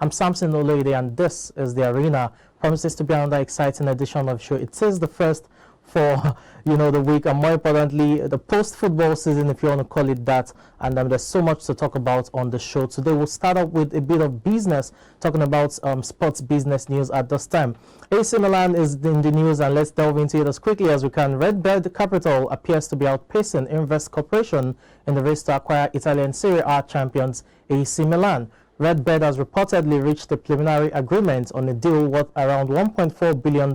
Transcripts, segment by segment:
I'm Samson Olede, and this is The Arena. Promises to be another exciting edition of the show. It is the first for the week, and more importantly the post-football season, if you want to call it that. And there's so much to talk about on the show today. We'll start up with a bit of business, talking about sports business news at this time. AC Milan is in the news, and let's delve into it as quickly as we can. Red Bird Capital appears to be outpacing Invest Corporation in the race to acquire Italian Serie A champions AC Milan. Red Bird has reportedly reached a preliminary agreement on a deal worth around $1.4 billion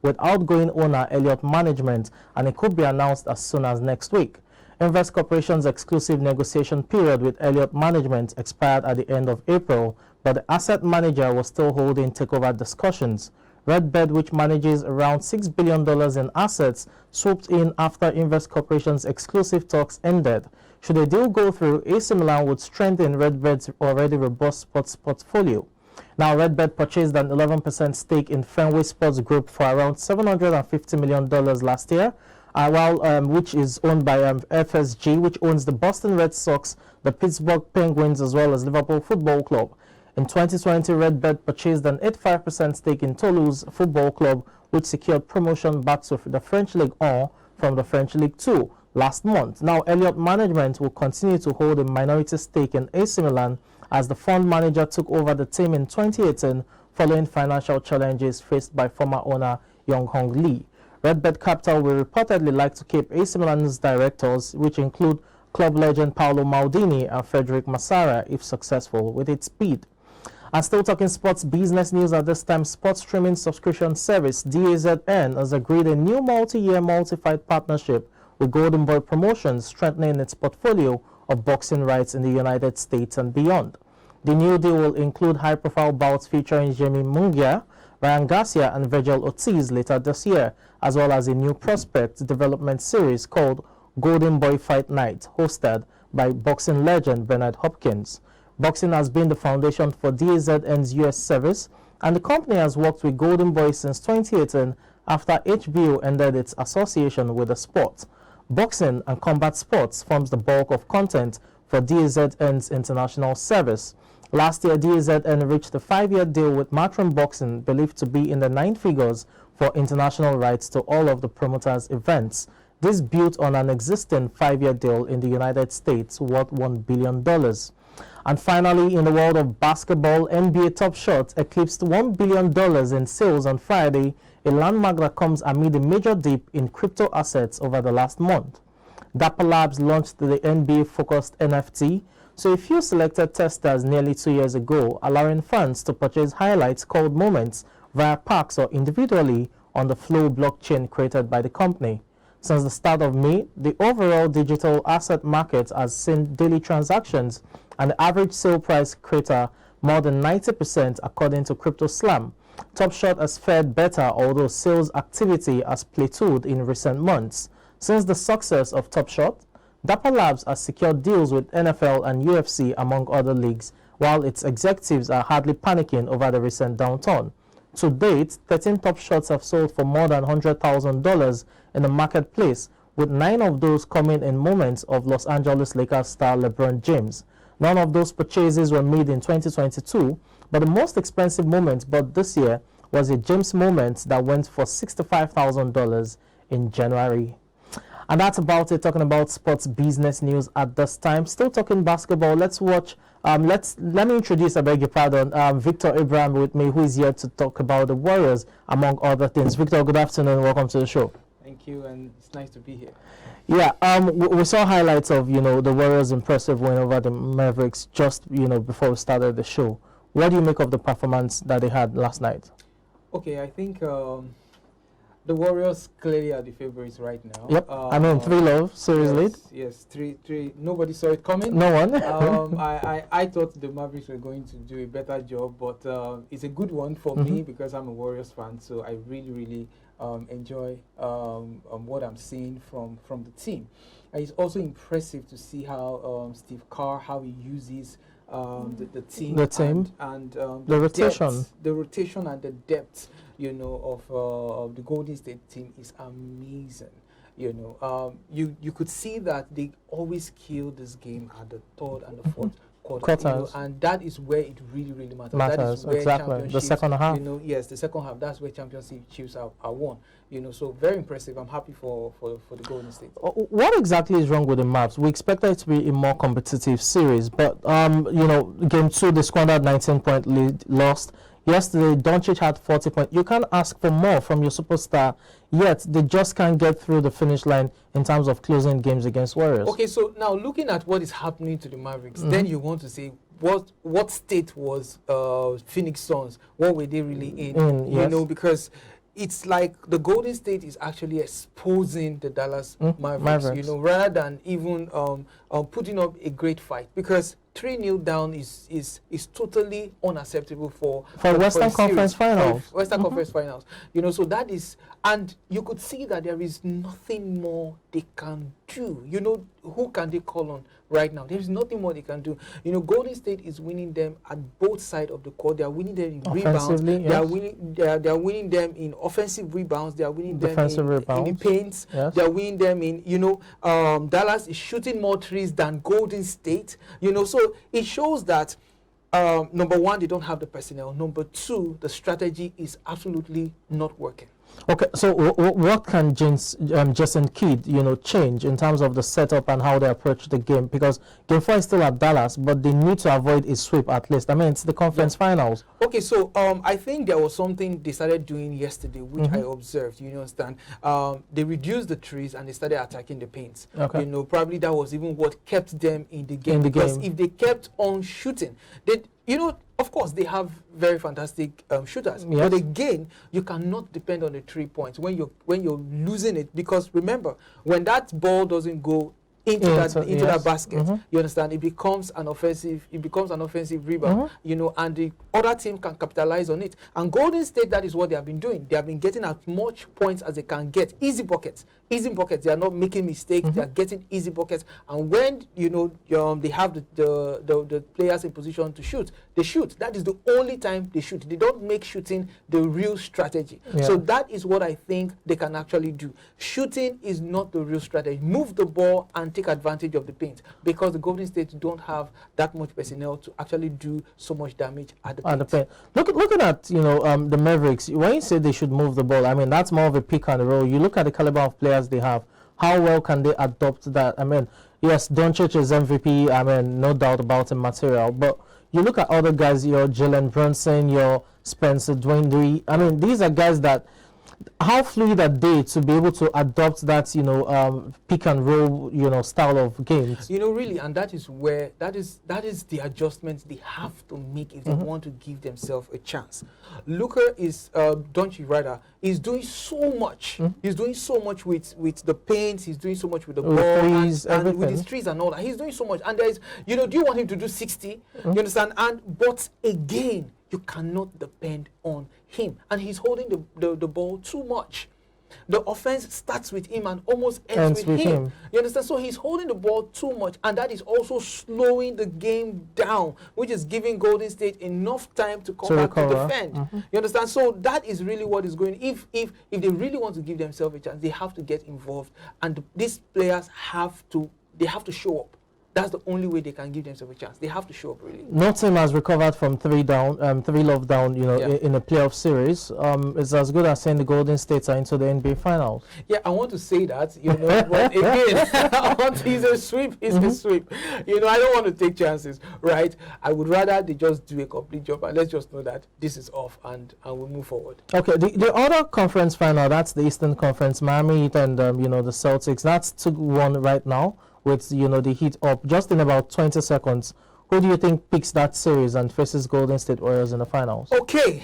with outgoing owner Elliott Management, and it could be announced as soon as next week. Invest Corporation's exclusive negotiation period with Elliott Management expired at the end of April, but the asset manager was still holding takeover discussions. Red Bird, which manages around $6 billion in assets, swooped in after Invest Corporation's exclusive talks ended. Should a deal go through, AC Milan would strengthen Red Bird's already robust sports portfolio. Now, Red Bird purchased an 11% stake in Fenway Sports Group for around $750 million last year, which is owned by FSG, which owns the Boston Red Sox, the Pittsburgh Penguins, as well as Liverpool Football Club. In 2020, Red Bird purchased an 85% stake in Toulouse Football Club, which secured promotion back to the French Ligue 1 from the French Ligue 2 last month. Now, Elliott Management will continue to hold a minority stake in AC Milan as the fund manager took over the team in 2018 following financial challenges faced by former owner Yong-Hong Lee. Red Bird Capital will reportedly like to keep AC Milan's directors, which include club legend Paolo Maldini and Frederic Massara, if successful with its bid. And still talking sports business news at this time, sports streaming subscription service DAZN has agreed a new multi-year multi-fight partnership with Golden Boy Promotions, strengthening its portfolio of boxing rights in the United States and beyond. The new deal will include high-profile bouts featuring Jamie Munguia, Ryan Garcia, and Virgil Ortiz later this year, as well as a new prospect development series called Golden Boy Fight Night, hosted by boxing legend Bernard Hopkins. Boxing has been the foundation for DAZN's U.S. service, and the company has worked with Golden Boy since 2018 after HBO ended its association with the sport. Boxing and combat sports forms the bulk of content for DAZN's international service. Last year, DAZN reached a 5-year deal with Matchroom Boxing, believed to be in the 9 figures, for international rights to all of the promoter's events. This built on an existing 5-year deal in the United States worth $1 billion. And finally, in the world of basketball, NBA Top Shot eclipsed $1 billion in sales on Friday, a landmark that comes amid a major dip in crypto assets over the last month. Dapper Labs launched the NBA-focused NFT, so a few selected testers nearly 2 years ago, allowing fans to purchase highlights called moments via packs or individually on the Flow blockchain created by the company. Since the start of May, the overall digital asset market has seen daily transactions and the average sale price crater more than 90% according to Crypto Slam. Top Shot has fared better, although sales activity has plateaued in recent months. Since the success of Top Shot, Dapper Labs has secured deals with NFL and UFC, among other leagues, while its executives are hardly panicking over the recent downturn. To date, 13 Top Shots have sold for more than $100,000 in the marketplace, with 9 of those coming in moments of Los Angeles Lakers star LeBron James. None of those purchases were made in 2022, but the most expensive moment bought this year was a James moment that went for $65,000 in January. And that's about it, talking about sports business news at this time. Still talking basketball, let's watch, let me introduce, I beg your pardon, Victor Abraham with me, who is here to talk about the Warriors, among other things. Victor, good afternoon, welcome to the show. Thank you, and it's nice to be here. Yeah, we saw highlights of, the Warriors' impressive win over the Mavericks just, before we started the show. What do you make of the performance that they had last night? Okay, I think the Warriors clearly are the favorites right now. Yep, 3-0 series lead. Yes, 3. Nobody saw it coming. No one. I thought the Mavericks were going to do a better job, but it's a good one for me because I'm a Warriors fan, so I really enjoy what I'm seeing from the team. And it's also impressive to see how Steve Kerr, how he uses the team, and the rotation and the depth, of the Golden State team is amazing. You could see that they always kill this game at the third and the fourth quarters. Quarters. And that is where it really, really matters. That Matters, is where exactly. The championships, second half. Yes, the second half. That's where championships are won. So very impressive. I'm happy for the Golden State. What exactly is wrong with the Mavs? We expected it to be a more competitive series, but game 2 they squandered 19-point lead, lost. Yesterday, Doncic had 40 points. You can't ask for more from your superstar, yet they just can't get through the finish line in terms of closing games against Warriors. Okay, so now looking at what is happening to the Mavericks, then you want to say what state was Phoenix Suns? What were they really in? Yes. Because it's like the Golden State is actually exposing the Dallas Mavericks, rather than even putting up a great fight, because 3-0 down is totally unacceptable for Western Conference Finals. Western Conference Finals. So that is, and you could see that there is nothing more they can do. Who can they call on right now? There is nothing more they can do. Golden State is winning them at both sides of the court. They are winning them in rebounds. Yes. They are winning them in offensive rebounds. They are winning them in the paints. Yes. They are winning them in, Dallas is shooting more threes than Golden State. So it shows that number one, they don't have the personnel. Number two, the strategy is absolutely not working. Okay, so what can Jason Kidd, change in terms of the setup and how they approach the game? Because Game 4 is still at Dallas, but they need to avoid a sweep at least. I mean, it's the conference finals. Okay, so I think there was something they started doing yesterday, which I observed. You understand? They reduced the trees and they started attacking the paints. Okay. Probably that was even what kept them in the game. Because if they kept on shooting, they, of course, they have very fantastic shooters. Yes. But again, you cannot depend on the 3 points when you're losing it, because remember, when that ball doesn't go into that basket, you understand, it becomes an offensive rebound, and the other team can capitalize on it. And Golden State, that is what they have been doing. They have been getting as much points as they can get, easy buckets. They are not making mistakes. They are getting easy buckets. And when they have the players in position to shoot, they shoot. That is the only time they shoot. They don't make shooting the real strategy. So that is what I think they can actually do. Shooting is not the real strategy. Move the ball and take advantage of the paint, because the Golden State don't have that much personnel to actually do so much damage at the paint. Looking at the Mavericks, when you say they should move the ball, I mean that's more of a pick and roll. You look at the caliber of players they have. How well can they adopt that? I mean, yes, Doncic is MVP. I mean, no doubt about the material. But you look at other guys, your Jalen Brunson, your Spencer Dinwiddie. I mean, these are guys that, how fluid are they to be able to adopt that, pick and roll, style of games? Really, and that is where that is the adjustments they have to make if they want to give themselves a chance. Luka is Doncic rather is doing so much. He's doing so much with the paint. He's doing so much with the ball and with his trees and all that. He's doing so much. And there is, do you want him to do 60? You understand? But again, you cannot depend on him, and he's holding the ball too much. The offense starts with him and almost ends with him. You understand? So he's holding the ball too much, and that is also slowing the game down, which is giving Golden State enough time to come back to defend. You understand? So that is really what is going. If they really want to give themselves a chance, they have to get involved, and these players have to show up. That's the only way they can give themselves a chance. They have to show up, really. No team has recovered from 3 love down, in a playoff series. It's as good as saying the Golden States are into the NBA Finals. Yeah, I want to say that, but again, it's a sweep. It's a sweep. I don't want to take chances, right? I would rather they just do a complete job, and let's just know that this is off, and we'll move forward. Okay, the other conference final, that's the Eastern Conference, Miami Heat and the Celtics. That's 2-1 right now, with the Heat up just in about 20 seconds. Who do you think picks that series and faces Golden State Warriors in the finals? Okay,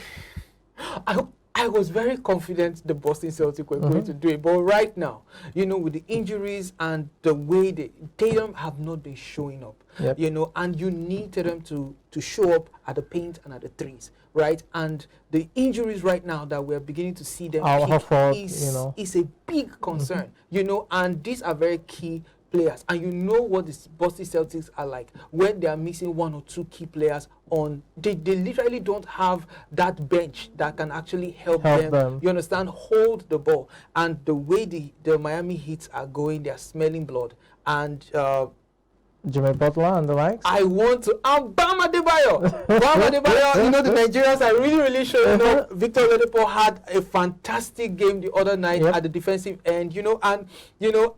I was very confident the Boston Celtics were going to do it, but right now, with the injuries and the way Tatum have not been showing up, and you need Tatum to show up at the paint and at the threes, right? And the injuries right now that we're beginning to see them is a big concern, and these are very key players, and what the Boston Celtics are like when they are missing 1 or 2 key players on. They literally don't have that bench that can actually help them. You understand? Hold the ball. And the way the Miami Heat are going, they are smelling blood. And Jimmy Butler and the likes. I want to. I'm Bam Adebayo. Bam Adebayo. You know, the Nigerians are really showing up. Victor Oladipo had a fantastic game the other night at the defensive end. You know, and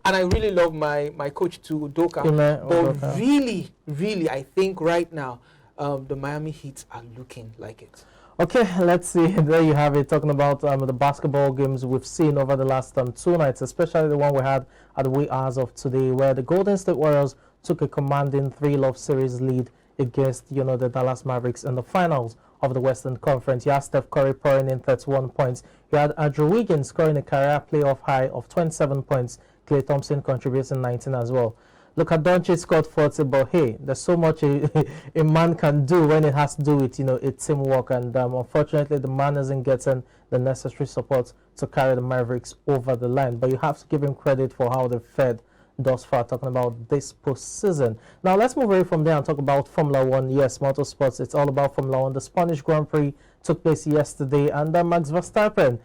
I really love my coach too, Udoka. But really, I think right now, the Miami Heat are looking like it. Okay, let's see. There you have it, talking about the basketball games we've seen over the last 2 nights, especially the one we had at the wee hours of today, where the Golden State Warriors took a commanding 3-love series lead against, the Dallas Mavericks in the finals of the Western Conference. You had Steph Curry pouring in 31 points. You had Andrew Wiggins scoring a career playoff high of 27 points. Klay Thompson contributing 19 as well. Look at Doncic scored 40, but hey, there's so much a man can do when it has to do with, it's teamwork. And unfortunately, the man isn't getting the necessary support to carry the Mavericks over the line. But you have to give him credit for how they've fared thus far, talking about this postseason. Now, let's move away from there and talk about Formula One. Yes, motorsports, it's all about Formula One. The Spanish Grand Prix took place yesterday, and Max Verstappen,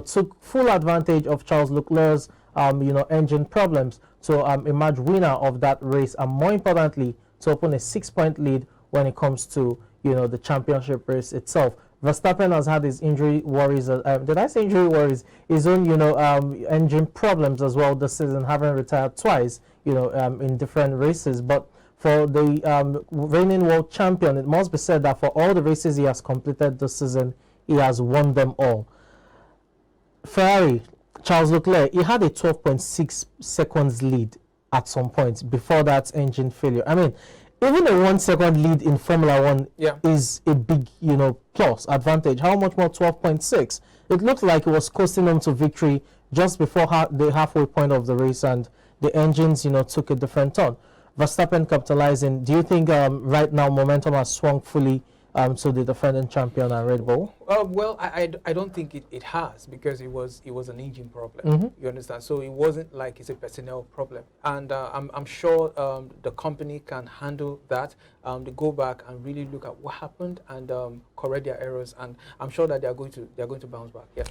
took full advantage of Charles Leclerc's, engine problems to emerge winner of that race, and more importantly, to open a 6-point lead when it comes to, the championship race itself. Verstappen has had his injury worries. Did I say injury worries? His own, engine problems as well this season, having retired twice, in different races. But for the reigning world champion, it must be said that for all the races he has completed this season, he has won them all. Ferrari, Charles Leclerc, he had a 12.6 seconds lead at some point before that engine failure. I mean, even a 1 second lead in Formula One is a big, plus advantage. How much more 12.6? It looked like it was costing them to victory just before the halfway point of the race, and the engines, took a different turn. Verstappen capitalizing. Do you think right now momentum has swung fully to the defending champion and Red Bull? Well, I don't think it has, because it was an engine problem. You understand? So it wasn't like it's a personnel problem, and I'm sure the company can handle that. They go back and really look at what happened and correct their errors, and I'm sure that they are going to bounce back. Yeah.